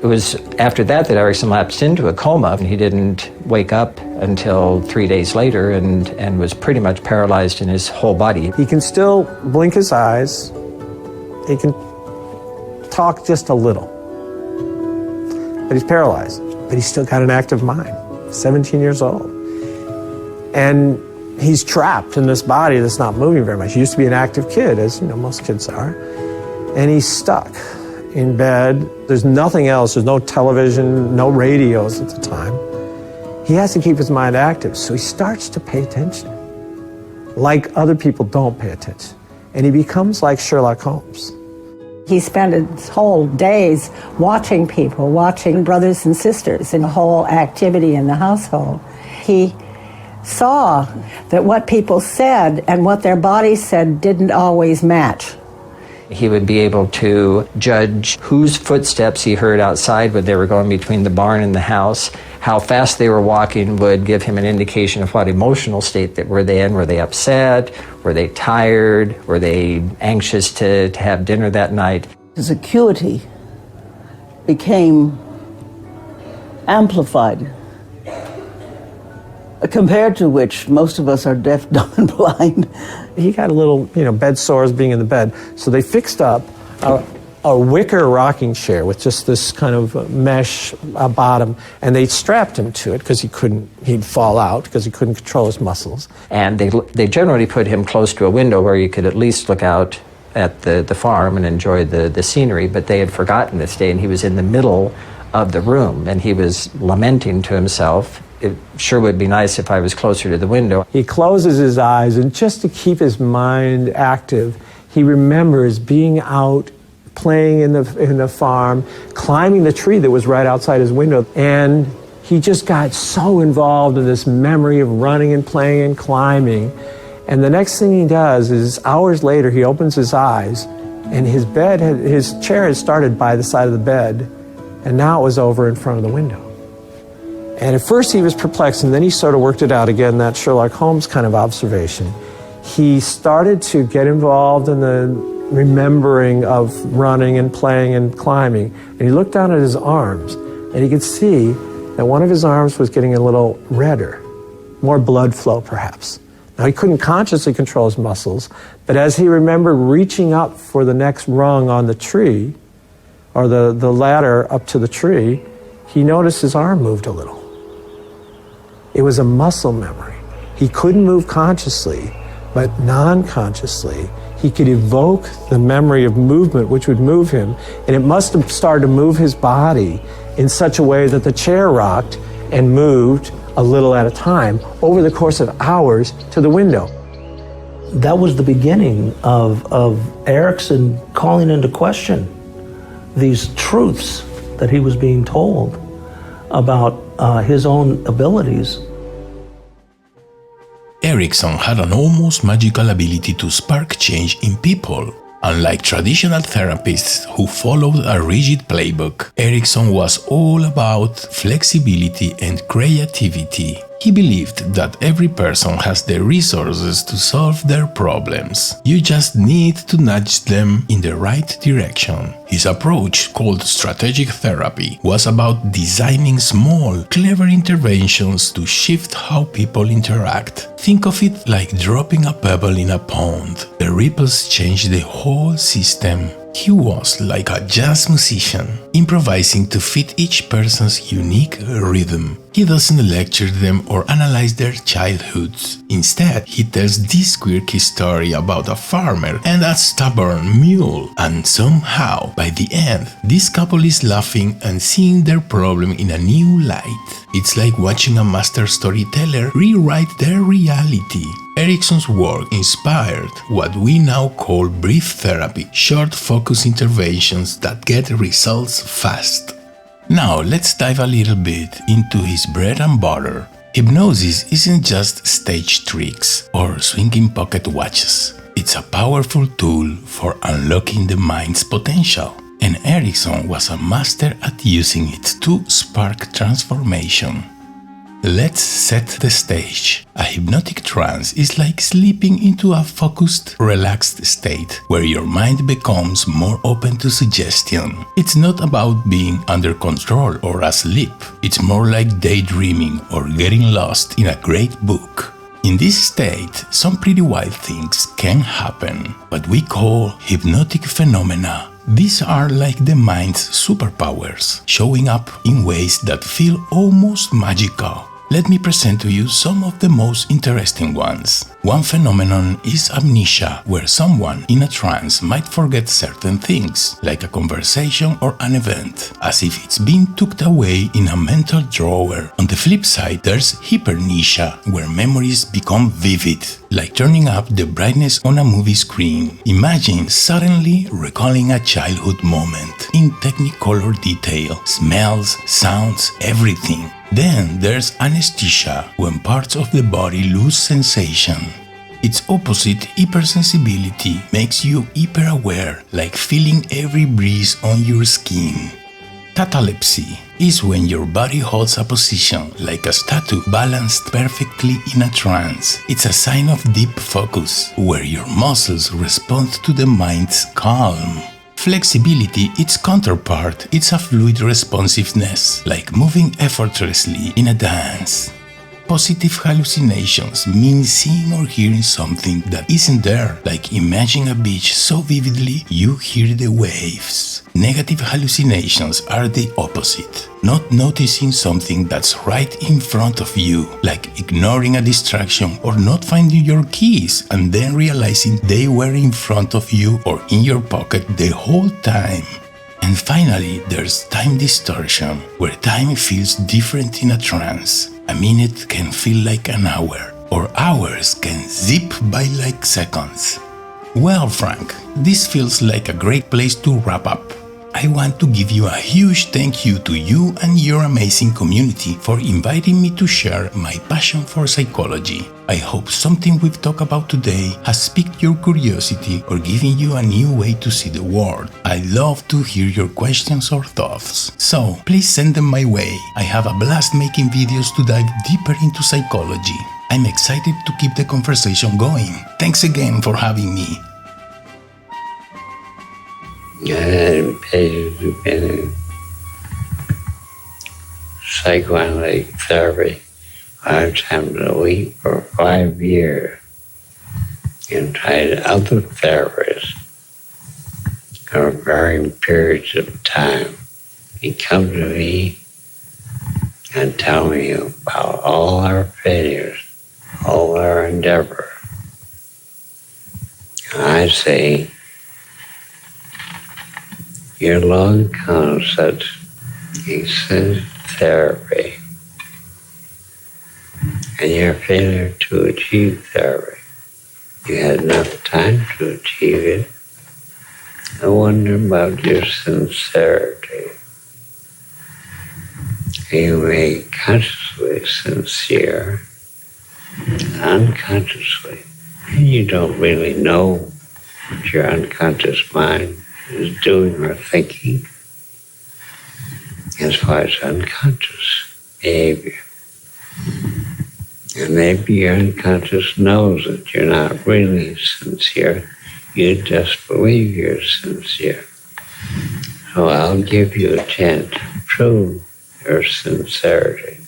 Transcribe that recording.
It was after that that Erickson lapsed into a coma. He didn't wake up until 3 days later and was pretty much paralyzed in his whole body. He can still blink his eyes. He can talk just a little. But he's paralyzed. But he's still got an active mind, 17 years old. And he's trapped in this body that's not moving very much. He used to be an active kid, as most kids are. And he's stuck in bed. There's nothing else. There's no television, no radios at the time. He has to keep his mind active, so he starts to pay attention, like other people don't pay attention. And he becomes like Sherlock Holmes. He spent his whole days watching people, watching brothers and sisters and the whole activity in the household. He saw that what people said and what their bodies said didn't always match. He would be able to judge whose footsteps he heard outside when they were going between the barn and the house. How fast they were walking would give him an indication of what emotional state that were they in. Were they upset? Were they tired? Were they anxious to have dinner that night? His acuity became amplified, compared to which most of us are deaf, dumb, and blind. He got a little, bed sores being in the bed. So they fixed up a wicker rocking chair with just this kind of mesh bottom, and they strapped him to it because he'd fall out because he couldn't control his muscles. And they generally put him close to a window where you could at least look out at the farm and enjoy the scenery, but they had forgotten this day, and he was in the middle of the room, and he was lamenting to himself, "It sure would be nice if I was closer to the window." He closes his eyes, and just to keep his mind active, he remembers being out playing in the farm, climbing the tree that was right outside his window, and he just got so involved in this memory of running and playing and climbing. And the next thing he does is, hours later, he opens his eyes, and his chair had started by the side of the bed, and now it was over in front of the window. And at first he was perplexed, and then he sort of worked it out again, that Sherlock Holmes kind of observation. He started to get involved in the remembering of running and playing and climbing. And he looked down at his arms, and he could see that one of his arms was getting a little redder, more blood flow perhaps. Now he couldn't consciously control his muscles, but as he remembered reaching up for the next rung on the tree, or the ladder up to the tree, he noticed his arm moved a little. It was a muscle memory. He couldn't move consciously, but non-consciously, he could evoke the memory of movement which would move him, and it must have started to move his body in such a way that the chair rocked and moved a little at a time over the course of hours to the window. That was the beginning of Erickson calling into question these truths that he was being told about his own abilities. Erickson had an almost magical ability to spark change in people. Unlike traditional therapists who followed a rigid playbook, Erickson was all about flexibility and creativity. He believed that every person has the resources to solve their problems. You just need to nudge them in the right direction. His approach, called strategic therapy, was about designing small, clever interventions to shift how people interact. Think of it like dropping a pebble in a pond. The ripples change the whole system. He was like a jazz musician, improvising to fit each person's unique rhythm. He doesn't lecture them or analyze their childhoods. Instead, he tells this quirky story about a farmer and a stubborn mule, and somehow, by the end, this couple is laughing and seeing their problem in a new light. It's like watching a master storyteller rewrite their reality. Erickson's work inspired what we now call brief therapy, short focus interventions that get results fast. Now let's dive a little bit into his bread and butter. Hypnosis isn't just stage tricks or swinging pocket watches. It's a powerful tool for unlocking the mind's potential, and Erickson was a master at using it to spark transformation. Let's set the stage. A hypnotic trance is like slipping into a focused, relaxed state where your mind becomes more open to suggestion. It's not about being under control or asleep. It's more like daydreaming or getting lost in a great book. In this state, some pretty wild things can happen, what we call hypnotic phenomena. These are like the mind's superpowers, showing up in ways that feel almost magical. Let me present to you some of the most interesting ones. One phenomenon is amnesia, where someone in a trance might forget certain things, like a conversation or an event, as if it's been tucked away in a mental drawer. On the flip side, there's hypermnesia, where memories become vivid, like turning up the brightness on a movie screen. Imagine suddenly recalling a childhood moment in technicolor detail, smells, sounds, everything. Then there's anesthesia, when parts of the body lose sensation. Its opposite, hypersensibility, makes you hyper-aware, like feeling every breeze on your skin. Catalepsy is when your body holds a position like a statue balanced perfectly in a trance. It's a sign of deep focus, where your muscles respond to the mind's calm. Flexibility, its counterpart, it's a fluid responsiveness, like moving effortlessly in a dance. Positive hallucinations mean seeing or hearing something that isn't there, like imagining a beach so vividly you hear the waves. Negative hallucinations are the opposite, not noticing something that's right in front of you, like ignoring a distraction or not finding your keys and then realizing they were in front of you or in your pocket the whole time. And finally, there's time distortion, where time feels different in a trance. A minute can feel like an hour, or hours can zip by like seconds. Well, Frank, this feels like a great place to wrap up. I want to give you a huge thank you to you and your amazing community for inviting me to share my passion for psychology. I hope something we've talked about today has piqued your curiosity or given you a new way to see the world. I'd love to hear your questions or thoughts, so please send them my way. I have a blast making videos to dive deeper into psychology. I'm excited to keep the conversation going. Thanks again for having me. I've been in psychoanalytic therapy 5 times a week for 5 years and tried other therapists for varying periods of time. They come to me and tell me about all our failures, all our endeavor. And I say, your long concept is therapy, and your failure to achieve therapy. You had enough time to achieve it. I wonder about your sincerity. You may be consciously sincere, unconsciously. You don't really know what your unconscious mind is doing or thinking as far as unconscious behavior. And maybe your unconscious knows that you're not really sincere. You just believe you're sincere. So I'll give you a chance to prove your sincerity.